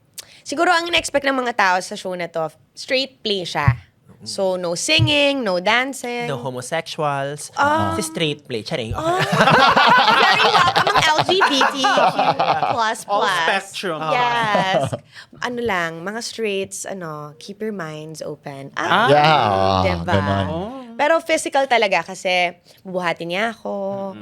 siguro ang in-expect ng mga tao sa show na to, straight play siya. So, no singing, no dancing. No homosexuals. Si straight play. Charing. Very welcome ang LGBTQ++. All spectrum. Yes. Mga straights, keep your minds open. Yeah, Diba? ganon. Pero physical talaga kasi bubuhatin niya ako,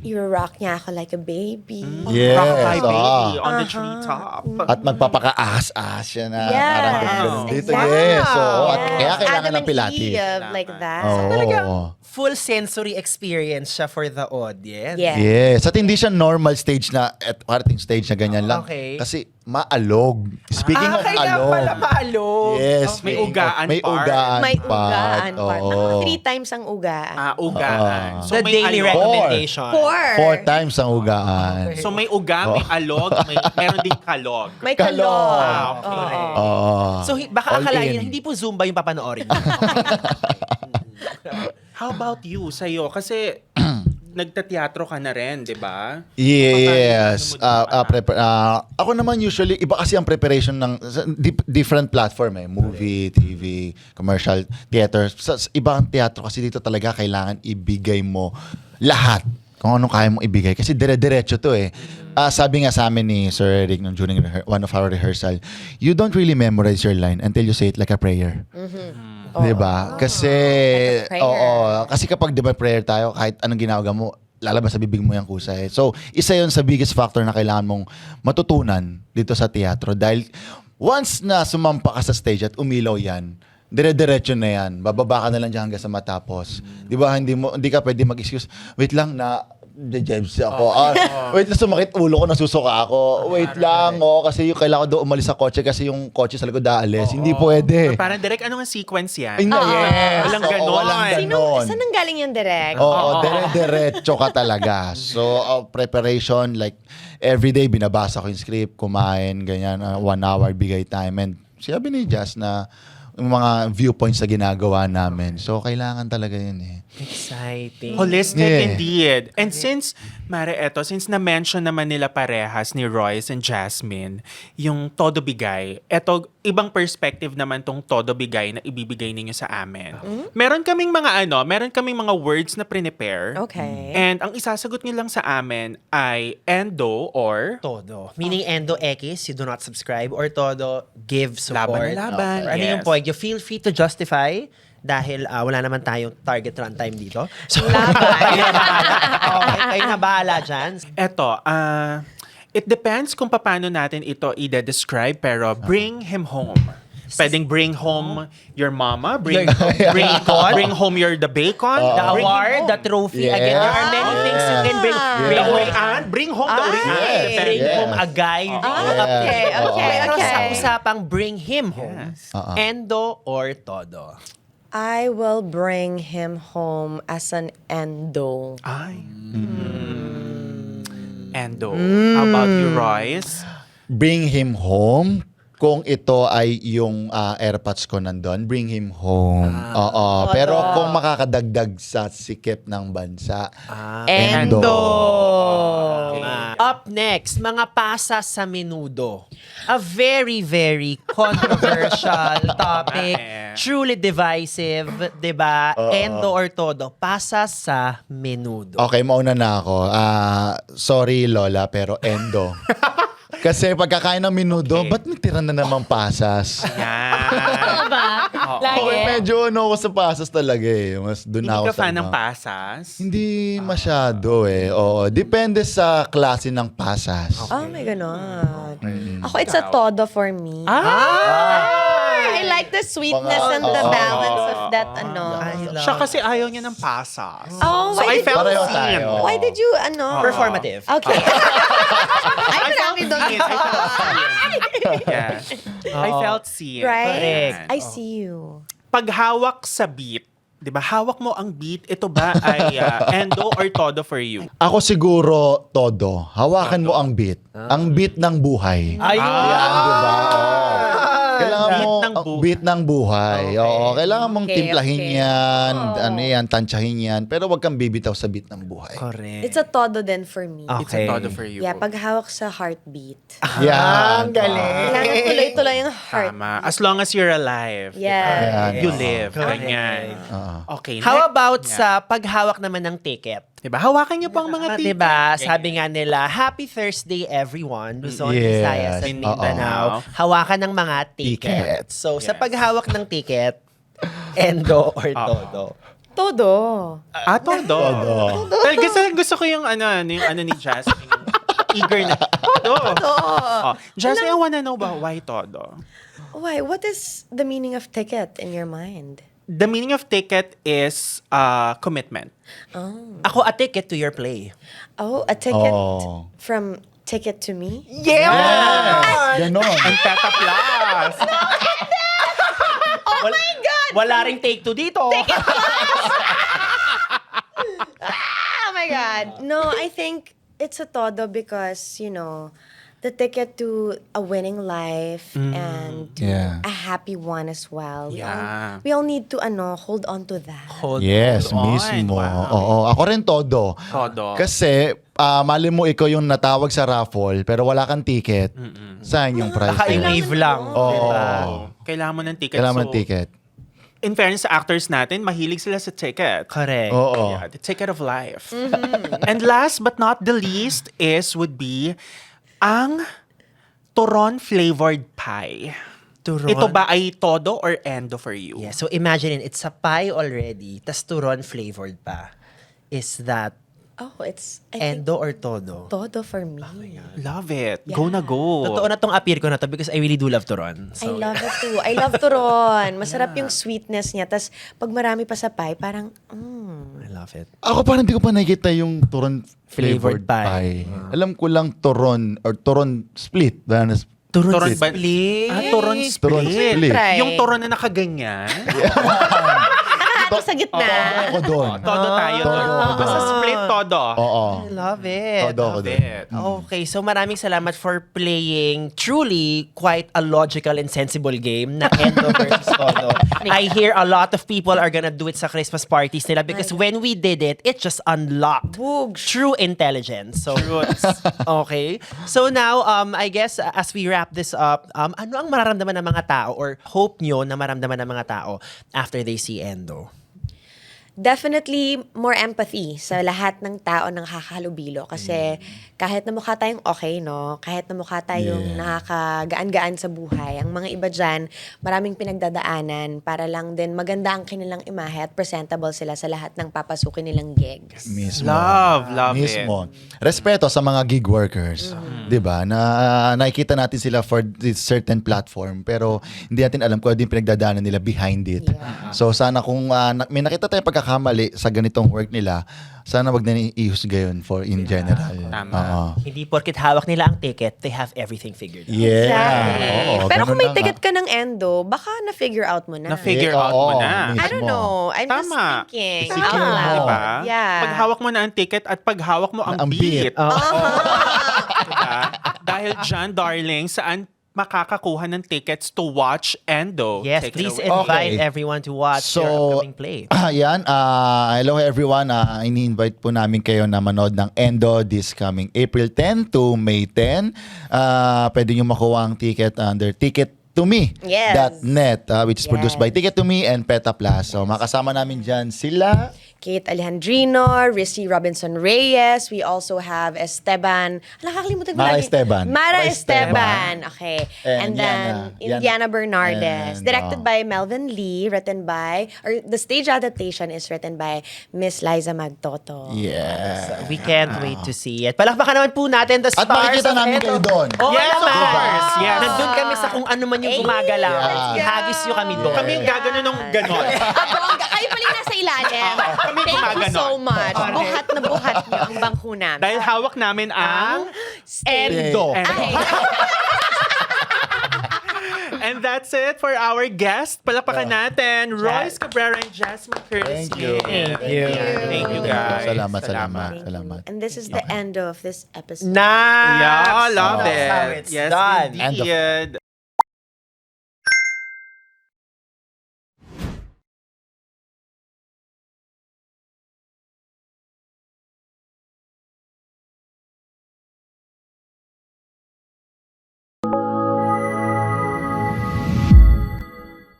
i-rock niya ako like a baby. Yes. Rock my baby oo. on the treetop. At magpapaka-ahas-ahas siya na. Yes, Parang ganun dito. exactly. Yes. Oo. At Yes. kaya kailangan Adam ng and pilates. Eve, like that. Oo. Full sensory experience siya for the audience. Yeah. Yes. At hindi siya normal stage na, at parting stage na ganyan lang. Okay. Kasi maalog. Speaking of kailangan alog. pala maalog. Yes. May ugaan May part. ugaan May part. ugaan part. Oo. Mga 3 times ang ugaan. Ugaan. The may daily alog. recommendation. 4 times ang ugaan. So may uga, may alog, meron ding kalog. May Kalog. kalog. Ah, okay. Oo. Oo. So, baka All akalain, in. hindi po Zumba yung papanoorin. How about you, sa'yo? Kasi nagtateatro ka na rin, di ba? Yes. Paano Ako naman usually, iba kasi ang preparation ng different platform eh. Movie, TV, commercial, theater. Sa ibang teatro kasi dito talaga kailangan ibigay mo lahat kung anong kaya mong ibigay. Kasi dire-diretso to eh. Sabi nga sa amin ni Sir Eric nung during one of our rehearsal, you don't really memorize your line until you say it like a prayer. Diba? Kasi, Like a prayer. kasi kapag diba prayer tayo, kahit anong ginagawa mo, lalabas sa bibig mo yung kusa eh. So, isa yun sa biggest factor na kailangan mong matutunan dito sa teatro. Dahil once na sumampa ka sa stage at umilaw yan, dire-diretso na yan. Bababa ka na lang dyan hanggang sa matapos. Di ba? Hindi ka pwede mag-excuse. Wait lang na jebs ako. Wait lang, sumakit ulo ko, nasusuka ako. Wait lang, kasi yung kailangan ko doon umalis sa kotse kasi yung kotse sa likod aalis. Hindi pwede. Parang direct, ano nga sequence yan? Ay, yes. Walang Oo, ganon. walang Sino, ganon. saan ang galing yung direct? Oo, dire-diretso ka talaga. So, preparation, like, everyday binabasa ko yung script, kumain, ganyan, 1 hour bigay time. And sabi ni Jazz na yung mga viewpoints na ginagawa namin. So, kailangan talaga yun eh. Exciting. Holistic Yeah. indeed. And since na-mention naman nila parehas ni Royce and Jasmine, yung todo bigay, eto, ibang perspective naman tong todo bigay na ibibigay ninyo sa amin. Meron kaming mga words na prepare. Okay. And ang isasagot nyo lang sa amin ay endo or Todo. Meaning endo X, you do not subscribe, or todo, give support. Laban na laban. Or ano Yes. yung point? You feel free to justify dahil wala naman tayong target runtime dito. So, kayo na bahala dyan. eto, it depends kung paano natin ito i-describe, pero bring him home. Pwedeng bring home your mama, bring home the bacon, The bring him award, home. the trophy. Yes. Again, there are many things you can bring. The urian, bring home the urian. Yes. Bring Yes. home a guy. Okay, okay, Pero sa okay. usapang bring him home, endo or todo? I will bring him home as an endo. Ay. Endo. How about you, Royce? Bring him home. Kung ito ay yung airpods ko nandun, bring him home. Oo. Pero kung makakadagdag sa sikip ng bansa, Endo. Up next, mga pasas sa menudo. A very, very controversial topic. Truly divisive, 'di ba? Endo or todo? Pasas sa menudo. okay, mauna na ako. Sorry, Lola, pero endo. Kasi pagkakain ng menudo, ba't may tira na naman pasas? Yan. Lagi. Medyo ako sa pasas talaga eh. Mas doon Hindi ako ka sa fan ng mga- pasas? Hindi masyado eh. Oo. Depende sa klase ng pasas. Oh my ganon. Ako, it's a todo for me. I like the sweetness and the balance of that, Siya kasi ayaw niya ng pasas. Oh, So I why did felt Pareho seen. tayo. Why did you, Performative. Okay. I felt seen. Yeah. I felt seen. Right? Correct. I see you. Paghawak sa beat, 'di ba? Hawak mo ang beat. Ito ba ay endo or todo for you? Ako siguro todo. Hawakan mo ang beat. Ang beat ng buhay. Ayun. Yan, di ba? Oo. Kailangan Beat mo ng buhay. beat ng buhay. Oo, kailangan mong Okay, timplahin okay. yan, ano yan, tansyahin yan, pero wag kang bibitaw sa beat ng buhay. Correct. It's a todo din for me. It's a todo for you. Yeah, paghawak sa heartbeat. Yan. Kailangan tuloy-tuloy yung heart. Tama. As long as you're alive. Yeah. Yan. You live. Ganyan. Okay. How next. about sa paghawak naman ng ticket? Diba? Hawakan niyo po ang mga ticket. Diba? Sabi nga nila, Happy Thursday everyone. Luzon, Yes. Visayas, and Oo. Mindanao. Hawakan ng mga ticket. Ticket. So, sa paghawak ng ticket, endo or todo? todo. Todo. Dahil gusto ko yung ano ni Jasmine. Eager na. Todo. Oh, Jasmine, I wanna know ba why todo? Why? What is the meaning of ticket in your mind? The meaning of ticket is commitment. Ako, a ticket to your play. Oh, a ticket Oh. from ticket to me? Yeah! Ganon. And Teta Plus. Oh my God! Wala ring take two dito. Oh my God. No, I think it's a todo because, the ticket to a winning life and to Yeah. a happy one as well. Yeah. We all need to hold on to that. Yes, on. mismo. Wow. Oo, ako rin todo. Todo. Kasi, mali mo ikaw yung natawag sa raffle, pero wala kang ticket. Saan yung prize? Naka-wave lang. Oo. Diba? Kailangan mo ng ticket. Kailangan So, ng ticket. in fairness sa actors natin, mahilig sila sa ticket. Correct. Oo. Yeah, the ticket of life. And last but not the least would be ang turon flavored pie. Turon? Ito ba ay todo or endo for you? Yeah, so imagine it's a pie already, tas turon flavored pa. Is that Oh, it's I think endo or todo? todo for me. Love it. Yeah. Go na go. Totoo na tong appear ko na to because I really do love turon. I So, love it too. I love turon. Masarap yung sweetness niya. Tapos, pag marami pa sa pie, parang, I love it. Ako parang hindi ko pa nakikita yung turon Flavored flavored pie. pie. Alam ko lang turon or turon split. Turon Turon ba- split? Turon split. Turon split. Try. Yung turon na nakaganyan. Nakakato sa gitna. Ako doon. Todo tayo. Todo. Basta split todo. Oo. I love it. Todo ako Love doon. it. Okay, so maraming salamat for playing truly quite a logical and sensible game na Endo versus Todo. I hear a lot of people are gonna do it sa Christmas parties nila because when we did it, it just unlocked Boogs. true intelligence. So, okay. So now, I guess as we wrap this up, ano ang mararamdaman ng mga tao or hope nyo na maramdaman ng mga tao after they see Endo? Definitely more empathy sa lahat ng tao ng nakakahalubilo. Kasi kahit na mukha tayong okay, no? Kahit na mukha tayong nakakagaan-gaan sa buhay, ang mga iba dyan, maraming pinagdadaanan para lang din maganda ang kanilang imahe at presentable sila sa lahat ng papasukin nilang gigs. Mismo. Love Mismo. Respeto sa mga gig workers. 'Di ba? Na nakikita natin sila for this certain platform pero hindi natin alam kung ano yung pinagdadaanan nila behind it. So sana kung may nakita tayong pagkakamali sa ganitong work nila, sana wag na i-husga yun for in general. Tama. Oo. Hindi porket hawak nila ang ticket, they have everything figured out. Yeah. Exactly. Oo, Pero kung ganun may na ticket nga. ka ng endo, baka na-figure out mo na. Na-figure Yeah, out mo oo, na. mismo. I don't know. I'm just Tama. thinking. Isipin out mo. loud. Diba? Yeah. Pag hawak mo na ang ticket at pag hawak mo ang Ang beat. beat. Diba? Dahil dyan, darling, saan makakakuha ng tickets to watch Endo? Yes, Take it please away. invite Okay. everyone to watch your So, upcoming play. Yan. Hello everyone. Ini-invite po namin kayo na manood ng Endo this coming April 10 to May 10. Pwede nyo makuha ang ticket under tickettome.net, which is produced by Ticket to Me and Peta Plus. So, makasama namin dyan sila. Kate Alejandrino, Rissy Robinson Reyes. We also have Esteban. Nakakalimutan ko Mara lagi. Esteban. Mara Mara Esteban. Okay. And And then Yana. Indiana Bernardes. And, Directed by Melvin Lee. Written by, or the stage adaptation is written by Miss Liza Magtoto. Yeah. We can't wait to see it. Palakpakan naman po natin the At stars makikita of namin Endo. kayo doon. Oo Yes, of naman. course. Yes. Nandun kami sa kung ano man yung gumagalaw. let's go. Ihagis nyo kami doon. Kami yung gaganon ng ganon. Bongga, kayo pala yung nasa ilalim. Kami Thank you gumaganon. so much. Buhat na buhat niyo ang bangko namin. Dahil hawak namin ang Endo. Ay. And that's it for our guest. Palakpakan natin, Royce Cabrera and Jasmine Curtis. Thank you. Thank you. Thank you, guys. Salamat. And this is the end of this episode. Nice. Yeah, love That's it. how it's yes, done. End of- indeed.